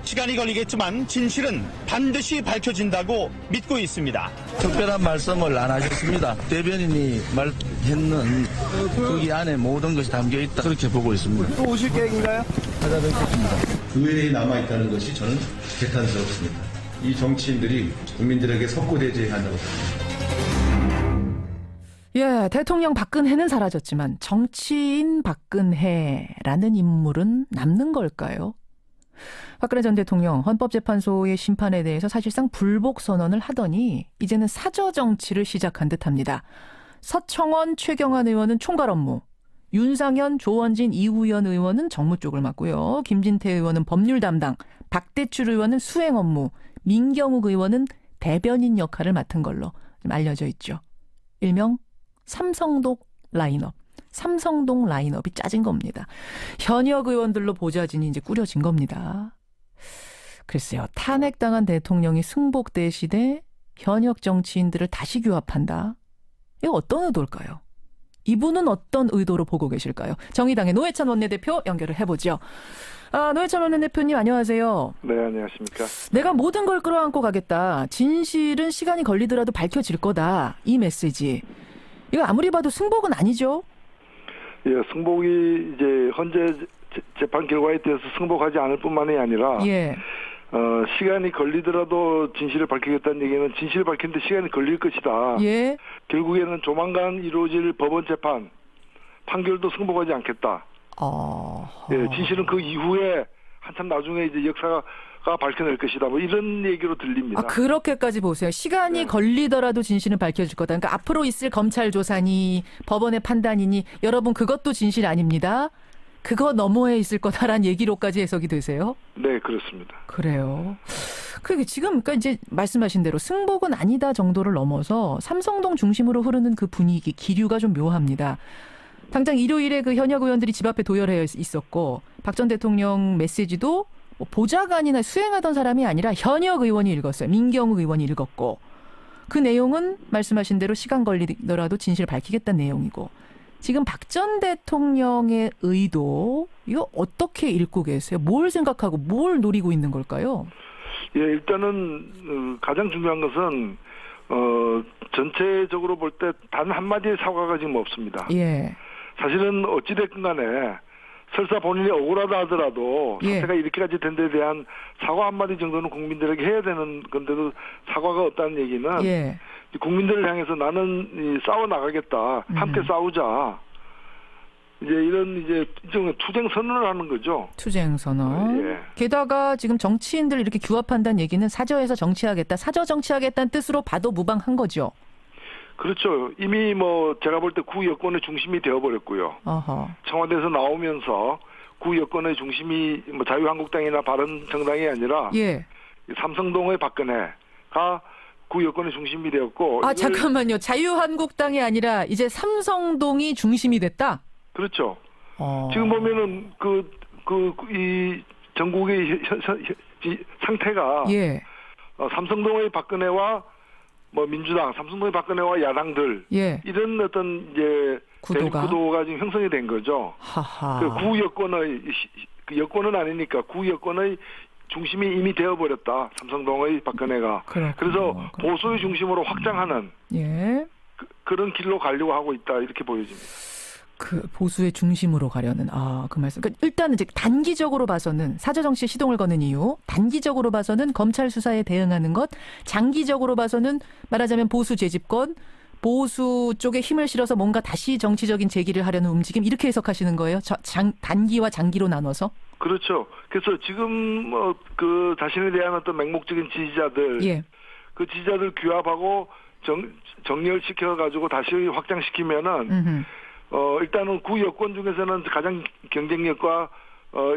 시간이 걸리겠지만 진실은 반드시 밝혀진다고 믿고 있습니다. 특별한 말씀을 안 하셨습니다. 대변인이 말했는 거기 안에 모든 것이 담겨 있다. 그렇게 보고 있습니다. 또 오실 계획인가요? 찾아뵙겠습니다. 의회에 남아있다는 것이 저는 개탄스럽습니다. 이 정치인들이 국민들에게 석고대죄해야 한다고 생각합니다. 예, 대통령 박근혜는 사라졌지만 정치인 박근혜라는 인물은 남는 걸까요? 박근혜 전 대통령 헌법재판소의 심판에 대해서 사실상 불복 선언을 하더니 이제는 사저 정치를 시작한 듯합니다. 서청원, 최경환 의원은 총괄 업무, 윤상현, 조원진, 이우현 의원은 정무 쪽을 맡고요. 김진태 의원은 법률 담당, 박대출 의원은 수행 업무, 민경욱 의원은 대변인 역할을 맡은 걸로 좀 알려져 있죠. 일명 삼성동 라인업. 삼성동 라인업이 짜진 겁니다. 현역 의원들로 보좌진이 이제 꾸려진 겁니다. 글쎄요. 탄핵당한 대통령이 승복될 시대 현역 정치인들을 다시 규합한다. 이거 어떤 의도일까요? 이분은 어떤 의도로 보고 계실까요? 정의당의 노회찬 원내대표 연결을 해보죠. 노회찬 원내대표님 안녕하세요. 네, 안녕하십니까. 내가 모든 걸 끌어안고 가겠다. 진실은 시간이 걸리더라도 밝혀질 거다. 이 메시지. 이거 아무리 봐도 승복은 아니죠? 예, 승복이 이제 현재 재판 결과에 대해서 승복하지 않을 뿐만이 아니라 예. 시간이 걸리더라도 진실을 밝히겠다는 얘기는 진실을 밝히는데 시간이 걸릴 것이다. 예. 결국에는 조만간 이루어질 법원 재판 판결도 승복하지 않겠다. 예, 진실은 그 이후에 한참 나중에 이제 역사가 밝혀낼 것이다. 뭐 이런 얘기로 들립니다. 그렇게까지 보세요. 시간이 네. 걸리더라도 진실은 밝혀질 거다. 그러니까 앞으로 있을 검찰 조사니 법원의 판단이니 여러분 그것도 진실 아닙니다. 그거 너머에 있을 거다라는 얘기로까지 해석이 되세요? 네, 그렇습니다. 그래요. 지금 그러니까 이제 말씀하신 대로 승복은 아니다 정도를 넘어서 삼성동 중심으로 흐르는 그 분위기, 기류가 좀 묘합니다. 당장 일요일에 그 현역 의원들이 집 앞에 도열해 있었고 박 전 대통령 메시지도 보좌관이나 수행하던 사람이 아니라 현역 의원이 읽었어요. 민경욱 의원이 읽었고 그 내용은 말씀하신 대로 시간 걸리더라도 진실을 밝히겠다는 내용이고 지금 박 전 대통령의 의도 이거 어떻게 읽고 계세요? 뭘 생각하고 뭘 노리고 있는 걸까요? 예, 일단은 가장 중요한 것은 전체적으로 볼 때 단 한마디의 사과가 지금 없습니다. 예. 사실은 어찌됐든 간에 설사 본인이 억울하다 하더라도 예. 사태가 이렇게까지 된 데 대한 사과 한마디 정도는 국민들에게 해야 되는 건데도 사과가 없다는 얘기는 예. 국민들을 향해서 나는 싸워 나가겠다. 함께 싸우자. 이제 이런 이제 일종의 투쟁 선언을 하는 거죠. 투쟁 선언. 예. 게다가 지금 정치인들 이렇게 규합한다는 얘기는 사저에서 정치하겠다. 사저 정치하겠다는 뜻으로 봐도 무방한 거죠. 그렇죠. 이미 뭐 제가 볼 때 구 여권의 중심이 되어버렸고요. 어허. 청와대에서 나오면서 구 여권의 중심이 뭐 자유한국당이나 바른정당이 아니라 예. 삼성동의 박근혜가 구 여권의 중심이 되었고. 잠깐만요. 자유한국당이 아니라 이제 삼성동이 중심이 됐다? 그렇죠. 지금 보면은 이 전국의 상태가 예. 삼성동의 박근혜와 뭐 민주당, 삼성동의 박근혜와 야당들 예. 이런 어떤 이제 구도가 지금 형성이 된 거죠. 하하. 그 구 여권의 그 여권은 아니니까 구 여권의 중심이 이미 되어버렸다. 삼성동의 박근혜가. 그렇군요. 그래서 보수의 중심으로 확장하는 예. 그런 길로 가려고 하고 있다. 이렇게 보여집니다. 그 보수의 중심으로 가려는 그 말씀. 그러니까 일단은 이제 단기적으로 봐서는 사저 정치에 시동을 거는 이유, 단기적으로 봐서는 검찰 수사에 대응하는 것, 장기적으로 봐서는 말하자면 보수 재집권, 보수 쪽에 힘을 실어서 뭔가 다시 정치적인 제기를 하려는 움직임 이렇게 해석하시는 거예요? 단기와 장기로 나눠서? 그렇죠. 그래서 지금 그 자신에 대한 어떤 맹목적인 지지자들, 예. 그 지지자들 규합하고 정렬시켜 가지고 다시 확장시키면은. 일단은 구 여권 중에서는 가장 경쟁력과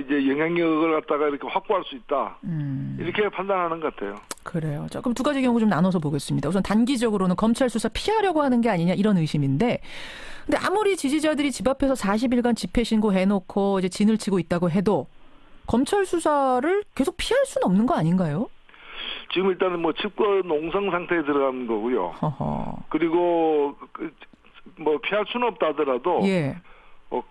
이제 영향력을 갖다가 이렇게 확보할 수 있다. 이렇게 판단하는 것 같아요. 그래요. 자, 그럼 두 가지 경우 좀 나눠서 보겠습니다. 우선 단기적으로는 검찰 수사 피하려고 하는 게 아니냐 이런 의심인데, 근데 아무리 지지자들이 집 앞에서 40일간 집회 신고해놓고 이제 진을 치고 있다고 해도 검찰 수사를 계속 피할 수는 없는 거 아닌가요? 지금 일단은 뭐 측권 농성 상태에 들어가는 거고요. 허허. 그리고 뭐 피할 수는 없다 하더라도 예.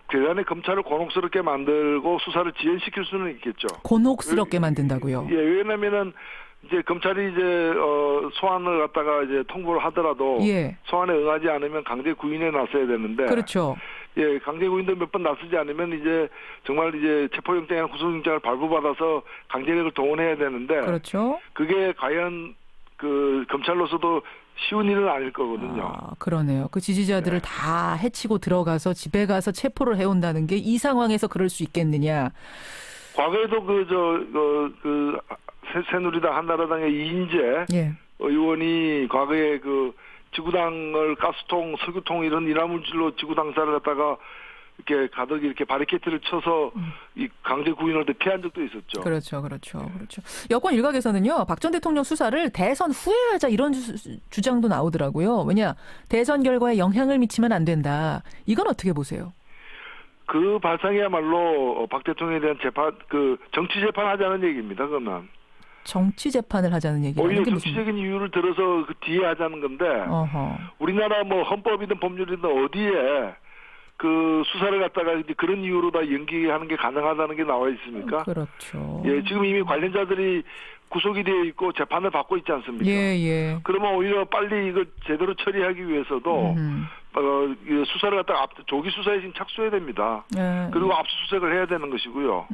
대단히 검찰을 곤혹스럽게 만들고 수사를 지연시킬 수는 있겠죠. 곤혹스럽게 만든다고요. 예, 왜냐면은 이제 검찰이 이제 소환을 갖다가 이제 통보를 하더라도 예. 소환에 응하지 않으면 강제 구인에 나서야 되는데 그렇죠. 예, 강제 구인도 몇 번 나서지 않으면 이제 정말 이제 체포영장이나 구속영장을 발부받아서 강제력을 동원해야 되는데 그렇죠. 그게 과연 그 검찰로서도 쉬운 일은 아닐 거거든요. 아, 그러네요. 그 지지자들을 다 해치고 들어가서 집에 가서 체포를 해온다는 게 이 상황에서 그럴 수 있겠느냐. 과거에도 새누리당 한나라당의 이인재 예. 의원이 과거에 그 지구당을 가스통, 석유통 이런 인화물질로 지구당사를 갖다가 이렇게 가득 이렇게 바리케이트를 쳐서 이 강제 구인을 피한 적도 있었죠. 그렇죠. 여권 일각에서는요, 박 전 대통령 수사를 대선 후에 하자 이런 주장도 나오더라고요. 왜냐, 대선 결과에 영향을 미치면 안 된다. 이건 어떻게 보세요? 그 발상이야말로 박 대통령에 대한 재판, 그 정치 재판 하자는 얘기입니다. 그건 정치 재판을 하자는 얘기가 오히려 정치적인 이유를 들어서 그 뒤에 하자는 건데 우리나라 뭐 헌법이든 법률이든 어디에 그 수사를 갖다가 이제 그런 이유로 다 연기하는 게 가능하다는 게 나와 있습니까? 그렇죠. 예, 지금 이미 관련자들이 구속이 되어 있고 재판을 받고 있지 않습니까? 예. 그러면 오히려 빨리 이걸 제대로 처리하기 위해서도 수사를 갖다가 조기 수사에 지금 착수해야 됩니다. 그리고 압수수색을 해야 되는 것이고요.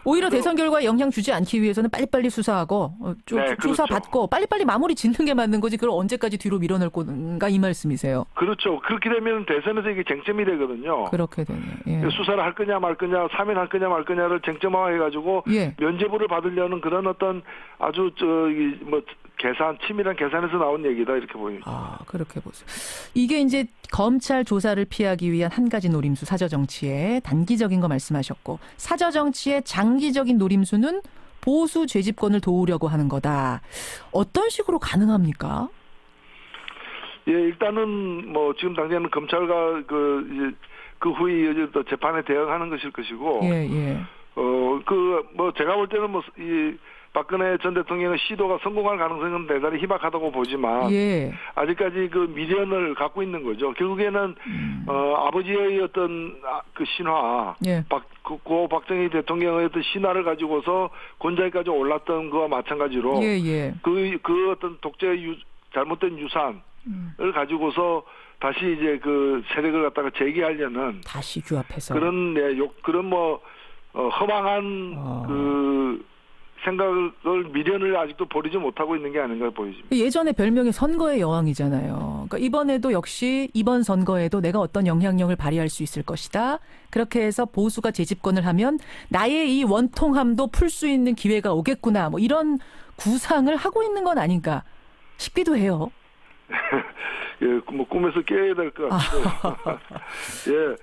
오히려 대선 결과에 영향 주지 않기 위해서는 빨리빨리 수사하고 네, 수사 그렇죠. 받고 빨리빨리 마무리 짓는 게 맞는 거지. 그걸 언제까지 뒤로 밀어낼 건가 이 말씀이세요. 그렇죠. 그렇게 되면 대선에서 이게 쟁점이 되거든요. 그렇게 되네. 예. 수사를 할 거냐 말 거냐, 사면할 거냐 말 거냐를 쟁점화해가지고 예. 면죄부를 받으려는 그런 어떤 아주 치밀한 계산에서 나온 얘기다 이렇게 보입니다. 아, 그렇게 보세요. 이게 이제 검찰 조사를 피하기 위한 한 가지 노림수, 사저정치의 단기적인 거 말씀하셨고, 사저정치의 장기적인 노림수는 보수 죄집권을 도우려고 하는 거다. 어떤 식으로 가능합니까? 예, 일단은 뭐 지금 당장은 검찰과 그 후에 이제 또 재판에 대응하는 것일 것이고, 제가 볼 때는 이 박근혜 전 대통령의 시도가 성공할 가능성은 대단히 희박하다고 보지만 아직까지 그 미련을 갖고 있는 거죠. 결국에는 아버지의 어떤 그 신화, 고 박정희 대통령의 어떤 신화를 가지고서 권좌에까지 올랐던 거와 마찬가지로 그 어떤 독재의 잘못된 유산을 가지고서 다시 이제 그 세력을 갖다가 재기하려는 다시 규합해서 그런 허망한 그 생각을 미련을 아직도 버리지 못하고 있는 게 아닌가 보여집니다. 예전에 별명이 선거의 여왕이잖아요. 그러니까 이번에도 역시 이번 선거에도 내가 어떤 영향력을 발휘할 수 있을 것이다. 그렇게 해서 보수가 재집권을 하면 나의 이 원통함도 풀 수 있는 기회가 오겠구나. 뭐 이런 구상을 하고 있는 건 아닌가 싶기도 해요. 예, 뭐 꿈에서 깨야 될 것 같아요. 예,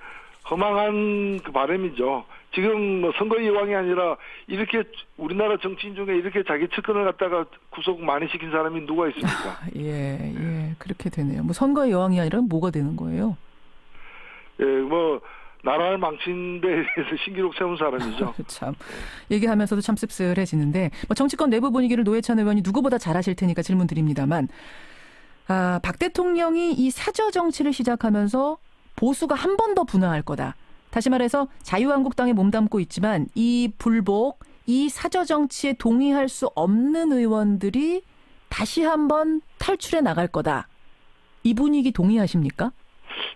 허망한 그 바람이죠. 지금 뭐 선거의 여왕이 아니라 이렇게 우리나라 정치인 중에 이렇게 자기 측근을 갖다가 구속 많이 시킨 사람이 누가 있습니까? 그렇게 되네요. 뭐 선거의 여왕이 아니라 뭐가 되는 거예요? 예, 뭐 나라를 망친 데 대해서 신기록 세운 사람이죠. 참 얘기하면서도 참 씁쓸해지는데 뭐 정치권 내부 분위기를 노회찬 의원이 누구보다 잘 아실 테니까 질문 드립니다만, 박 대통령이 이 사저 정치를 시작하면서 보수가 한 번 더 분화할 거다. 다시 말해서 자유한국당에 몸담고 있지만 이 불복, 이 사저 정치에 동의할 수 없는 의원들이 다시 한번 탈출해 나갈 거다. 이 분위기 동의하십니까?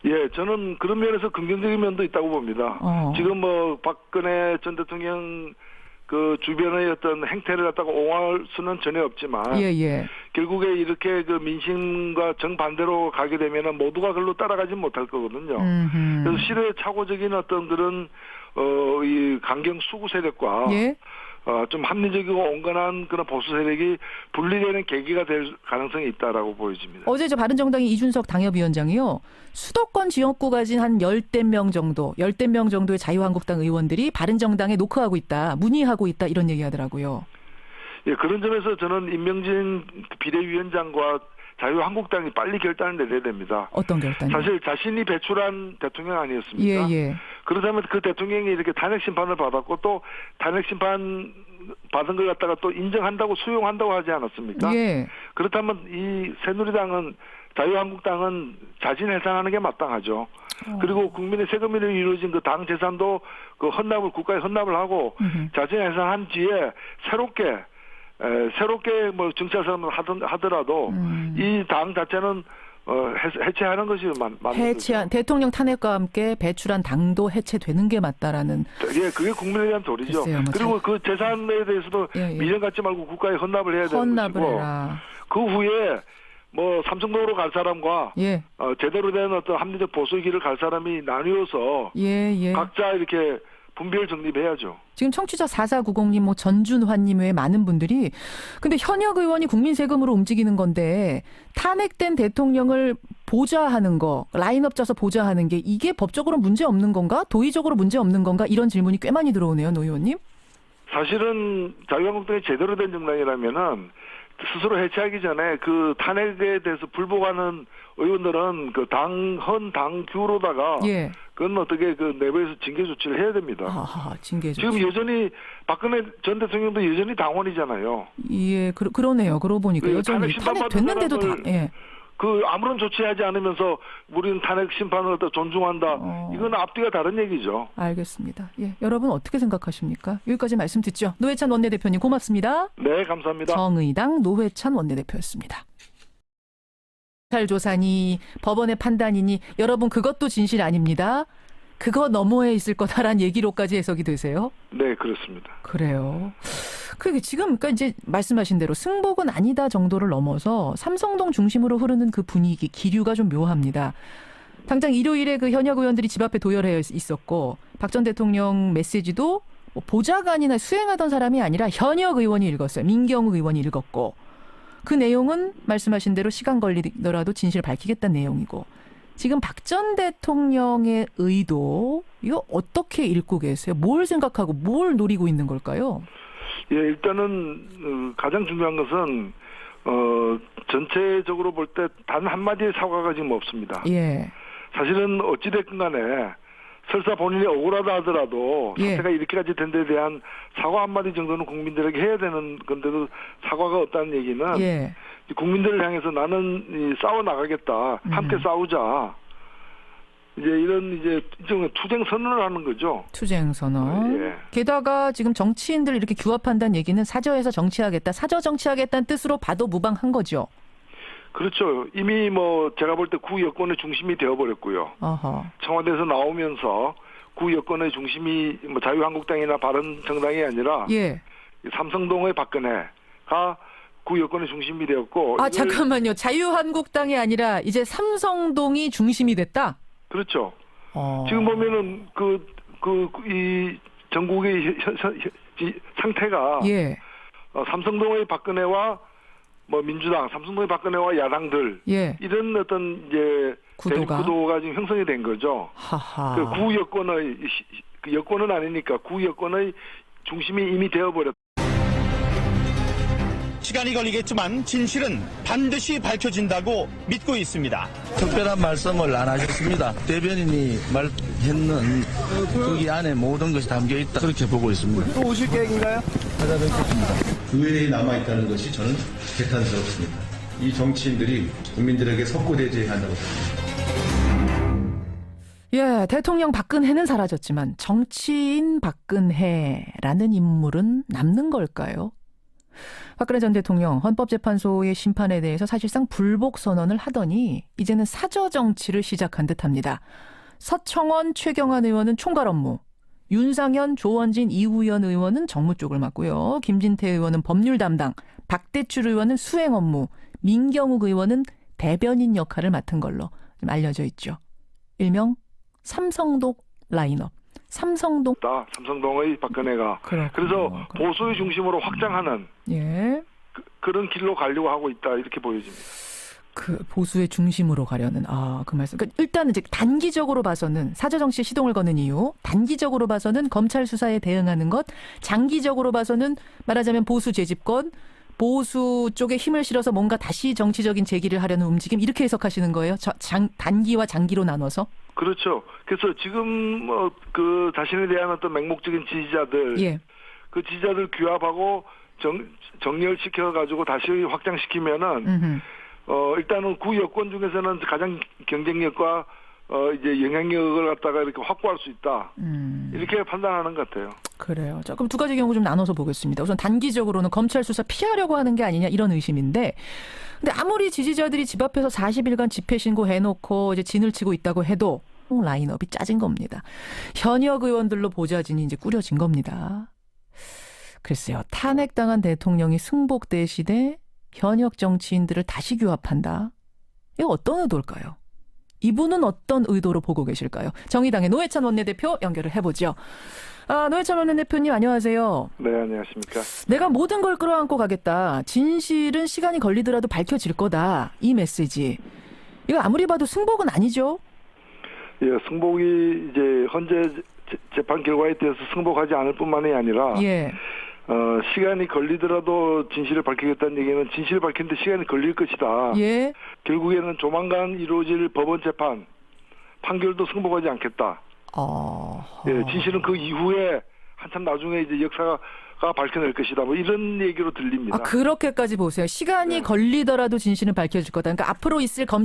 예, 저는 그런 면에서 긍정적인 면도 있다고 봅니다. 지금 뭐 박근혜 전 대통령 그 주변의 어떤 행태를 갖다가 옹호할 수는 전혀 없지만 결국에 이렇게 그 민심과 정반대로 가게 되면은 모두가 그걸로 따라가지 못할 거거든요. 그래서 실효의 착오적인 어떤 그런 이 강경 수구 세력과 좀 합리적이고 온건한 그런 보수 세력이 분리되는 계기가 될 가능성이 있다라고 보여집니다. 어제 저 바른정당의 이준석 당협위원장이요, 수도권 지역구 가진 한 10대 명 정도의 자유한국당 의원들이 바른정당에 노크하고 있다, 문의하고 있다, 이런 얘기하더라고요. 예, 그런 점에서 저는 임명진 비대위원장과 자유한국당이 빨리 결단을 내려야 됩니다. 어떤 결단이요? 사실 자신이 배출한 대통령 아니었습니까? 그렇다면 그 대통령이 이렇게 탄핵 심판을 받았고 또 탄핵 심판 받은 걸 갖다가 또 인정한다고 수용한다고 하지 않았습니까? 그렇다면 이 새누리당은 자유한국당은 자진 해산하는 게 마땅하죠. 그리고 국민의 세금으로 이루어진 그 당 재산도 그 헌납을 국가에 헌납을 하고 자진해산한 뒤에 새롭게 뭐 정치할 사람을 하더라도 이 당 자체는 해체하는 것이 맞는 해체한 거죠. 대통령 탄핵과 함께 배출한 당도 해체되는 게 맞다라는. 예, 그게 국민에 대한 도리죠. 글쎄요, 뭐 그리고 그 재산에 대해서도 예. 미련 갖지 말고 국가에 헌납을 해야 되는 헌납을 것이고 해라. 그 후에 뭐 삼성동으로 갈 사람과 예. 제대로 된 어떤 합리적 보수의 길을 갈 사람이 나뉘어서 예. 각자 이렇게 분별 정립해야죠. 지금 청취자 4490님, 뭐 전준환님 외에 많은 분들이 근데 현역 의원이 국민 세금으로 움직이는 건데 탄핵된 대통령을 보좌하는 거, 라인업 짜서 보좌하는 게 이게 법적으로 문제 없는 건가? 도의적으로 문제 없는 건가? 이런 질문이 꽤 많이 들어오네요, 노 의원님. 사실은 자유한국당이 제대로 된 정당이라면은 스스로 해체하기 전에 그 탄핵에 대해서 불복하는 의원들은 그 헌당규로다가 예. 그건 어떻게 그 내부에서 징계 조치를 해야 됩니다. 아하, 징계 조치. 지금 여전히 박근혜 전 대통령도 여전히 당원이잖아요. 예, 그러네요. 그러고 보니까 그 여전히 심판받은 탄핵됐는데도 사람을 예. 그 아무런 조치하지 않으면서 우리는 탄핵 심판을 존중한다. 이건 앞뒤가 다른 얘기죠. 알겠습니다. 예, 여러분 어떻게 생각하십니까? 여기까지 말씀 듣죠. 노회찬 원내대표님 고맙습니다. 네, 감사합니다. 정의당 노회찬 원내대표였습니다. 조사니 법원의 판단이니 여러분 그것도 진실 아닙니다. 그거 너머에 있을 거다라는 얘기로까지 해석이 되세요? 네, 그렇습니다. 그래요. 그게 지금 그러니까 이제 말씀하신 대로 승복은 아니다 정도를 넘어서 삼성동 중심으로 흐르는 그 분위기, 기류가 좀 묘합니다. 당장 일요일에 그 현역 의원들이 집 앞에 도열해 있었고 박 전 대통령 메시지도 뭐 보좌관이나 수행하던 사람이 아니라 현역 의원이 읽었어요. 민경욱 의원이 읽었고 그 내용은 말씀하신 대로 시간 걸리더라도 진실을 밝히겠다는 내용이고 지금 박 전 대통령의 의도 이거 어떻게 읽고 계세요? 뭘 생각하고 뭘 노리고 있는 걸까요? 예, 일단은 가장 중요한 것은 전체적으로 볼 때 단 한마디의 사과가 지금 없습니다. 예. 사실은 어찌됐든 간에 설사 본인이 억울하다 하더라도 예. 사태가 이렇게까지 된 데 대한 사과 한마디 정도는 국민들에게 해야 되는 건데도 사과가 없다는 얘기는 예. 국민들을 향해서 나는 싸워 나가겠다. 함께 싸우자. 이제 이런 일종의 투쟁 선언을 하는 거죠. 투쟁 선언. 예. 게다가 지금 정치인들 이렇게 규합한다는 얘기는 사저에서 정치하겠다. 사저 정치하겠다는 뜻으로 봐도 무방한 거죠. 그렇죠. 이미 뭐 제가 볼 때 구 여권의 중심이 되어버렸고요. 어허. 청와대에서 나오면서 구 여권의 중심이 뭐 자유한국당이나 바른정당이 아니라 예. 삼성동의 박근혜가 구 여권의 중심이 되었고. 아 잠깐만요. 자유한국당이 아니라 이제 삼성동이 중심이 됐다. 그렇죠. 지금 보면은 이 전국의 상태가 예. 삼성동의 박근혜와 뭐 민주당, 삼성동의 박근혜와 야당들 예. 이런 어떤 이제 구도가 지금 형성이 된 거죠. 하하. 그 구 여권의 그 여권은 아니니까 구 여권의 중심이 이미 되어버렸다. 시간이 걸리겠지만 진실은 반드시 밝혀진다고 믿고 있습니다. 특별한 말씀을 안 하셨습니다. 대변인이 말했는 거기 안에 모든 것이 담겨 있다. 그렇게 보고 있습니다. 또 오실 계획인가요? 찾아뵙겠습니다. 그 외에 남아있다는 것이 저는 개탄스럽습니다. 이 정치인들이 국민들에게 석고대죄해야 한다고 생각합니다. 예, 대통령 박근혜는 사라졌지만 정치인 박근혜라는 인물은 남는 걸까요? 박근혜 전 대통령 헌법재판소의 심판에 대해서 사실상 불복 선언을 하더니 이제는 사저 정치를 시작한 듯합니다. 서청원, 최경환 의원은 총괄 업무, 윤상현, 조원진, 이우현 의원은 정무 쪽을 맡고요. 김진태 의원은 법률 담당, 박대출 의원은 수행 업무, 민경욱 의원은 대변인 역할을 맡은 걸로 알려져 있죠. 일명 삼성동 라인업. 삼성동의 박근혜가. 그렇군요. 그래서 보수의 중심으로 확장하는 예. 그런 길로 가려고 하고 있다 이렇게 보여집니다. 그 보수의 중심으로 가려는 그 말씀. 그러니까 일단은 이제 단기적으로 봐서는 사저 정치에 시동을 거는 이유, 단기적으로 봐서는 검찰 수사에 대응하는 것, 장기적으로 봐서는 말하자면 보수 재집권, 보수 쪽에 힘을 실어서 뭔가 다시 정치적인 재기를 하려는 움직임 이렇게 해석하시는 거예요? 단기와 장기로 나눠서? 그렇죠. 그래서 지금 그 자신에 대한 어떤 맹목적인 지지자들, 예. 그 지지자들 규합하고 정렬시켜 가지고 다시 확장시키면은 일단은 구 여권 중에서는 가장 경쟁력과 이제 영향력을 갖다가 이렇게 확보할 수 있다. 이렇게 판단하는 것 같아요. 그래요. 자, 그럼 두 가지 경우 좀 나눠서 보겠습니다. 우선 단기적으로는 검찰 수사 피하려고 하는 게 아니냐 이런 의심인데, 근데 아무리 지지자들이 집 앞에서 40일간 집회 신고해놓고 이제 진을 치고 있다고 해도 라인업이 짜진 겁니다. 현역 의원들로 보좌진이 이제 꾸려진 겁니다. 글쎄요. 탄핵당한 대통령이 승복될 시대 현역 정치인들을 다시 규합한다. 이거 어떤 의도일까요? 이분은 어떤 의도로 보고 계실까요? 정의당의 노회찬 원내대표 연결을 해보죠. 노회찬 원내대표님 안녕하세요. 네, 안녕하십니까. 내가 모든 걸 끌어안고 가겠다. 진실은 시간이 걸리더라도 밝혀질 거다. 이 메시지. 이거 아무리 봐도 승복은 아니죠? 예, 승복이 이제 현재 재판 결과에 대해서 승복하지 않을 뿐만이 아니라 예. 시간이 걸리더라도 진실을 밝히겠다는 얘기는 진실을 밝히는데 시간이 걸릴 것이다. 예. 결국에는 조만간 이루어질 법원 재판 판결도 승복하지 않겠다. 예, 진실은 그 이후에 한참 나중에 이제 역사가 밝혀낼 것이다. 뭐 이런 얘기로 들립니다. 그렇게까지 보세요. 시간이 걸리더라도 진실은 밝혀질 거다. 그러니까 앞으로 있을 검찰